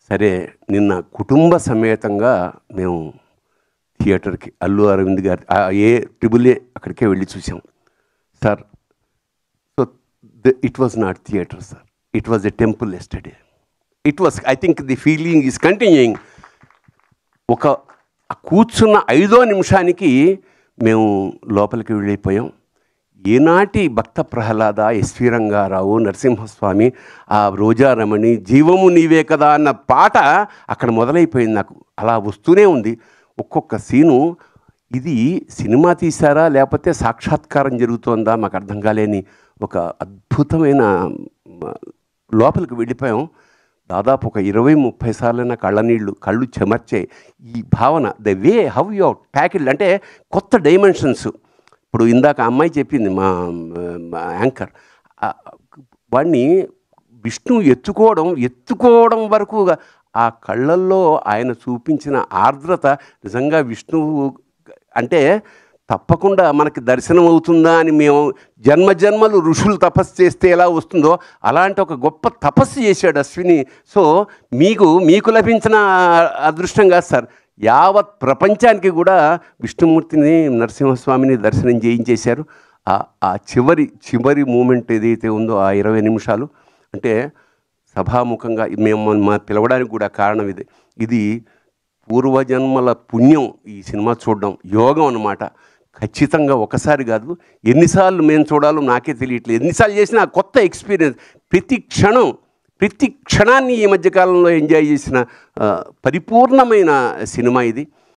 సరే నిన్న కుటుంబ సమేతంగా మేము థియేటర్కి అల్లు అరవింద్ గారి ఏ అక్కడికే వెళ్ళి చూసాం sir. So it was not theatre sir, it was a temple yesterday. It was, I think the feeling is continuing. ఒక కూర్చున్న 5వ నిమిషానికి మేము లోపలికి వెళ్ళిపోయాం. ఏనాటి భక్త ప్రహ్లాద, ఎస్వి రంగారావు, నరసింహస్వామి, ఆ రోజారమణి, జీవము నీవే కదా అన్న పాట అక్కడ మొదలైపోయింది. నాకు అలా వస్తూనే ఉంది ఒక్కొక్క సీను. ఇది సినిమా తీశారా లేకపోతే సాక్షాత్కారం జరుగుతోందా మాకు అర్థం కాలేని ఒక అద్భుతమైన లోపలికి వెళ్ళిపోయాం. దాదాపు ఒక 20-30 సార్లైనా కళ్ళు చెమర్చే ఈ భావన, the way how you tackled, అంటే కొత్త డైమెన్షన్స్. ఇప్పుడు ఇందాక అమ్మాయి చెప్పింది మా యాంకర్, వాడిని విష్ణు ఎత్తుకోవడం వరకు ఆ కళ్ళల్లో ఆయన చూపించిన ఆర్ద్రత నిజంగా విష్ణువు అంటే తప్పకుండా మనకి దర్శనం అవుతుందా అని మేము జన్మజన్మలు ఋషులు తపస్సు చేస్తే ఎలా వస్తుందో అలాంటి ఒక గొప్ప తపస్సు చేశాడు అశ్విని. సో మీకు లభించిన అదృష్టం కాదు సార్, యావత్ ప్రపంచానికి కూడా విష్ణుమూర్తిని, నరసింహస్వామిని దర్శనం చేయించేశారు. ఆ చివరి మూమెంట్ ఏదైతే ఉందో ఆ 20 నిమిషాలు, అంటే సభాముఖంగా మేము మా పిలవడానికి కూడా కారణం ఇది పూర్వజన్మల పుణ్యం. ఈ సినిమా చూడడం యోగం అన్నమాట. ఖచ్చితంగా ఒకసారి కాదు, ఎన్నిసార్లు మేము చూడాలో నాకే తెలియట్లేదు. ఎన్నిసార్లు చేసినా కొత్త ఎక్స్పీరియన్స్. ప్రతి క్షణాన్ని ఈ మధ్యకాలంలో ఎంజాయ్ చేసిన పరిపూర్ణమైన సినిమా ఇది.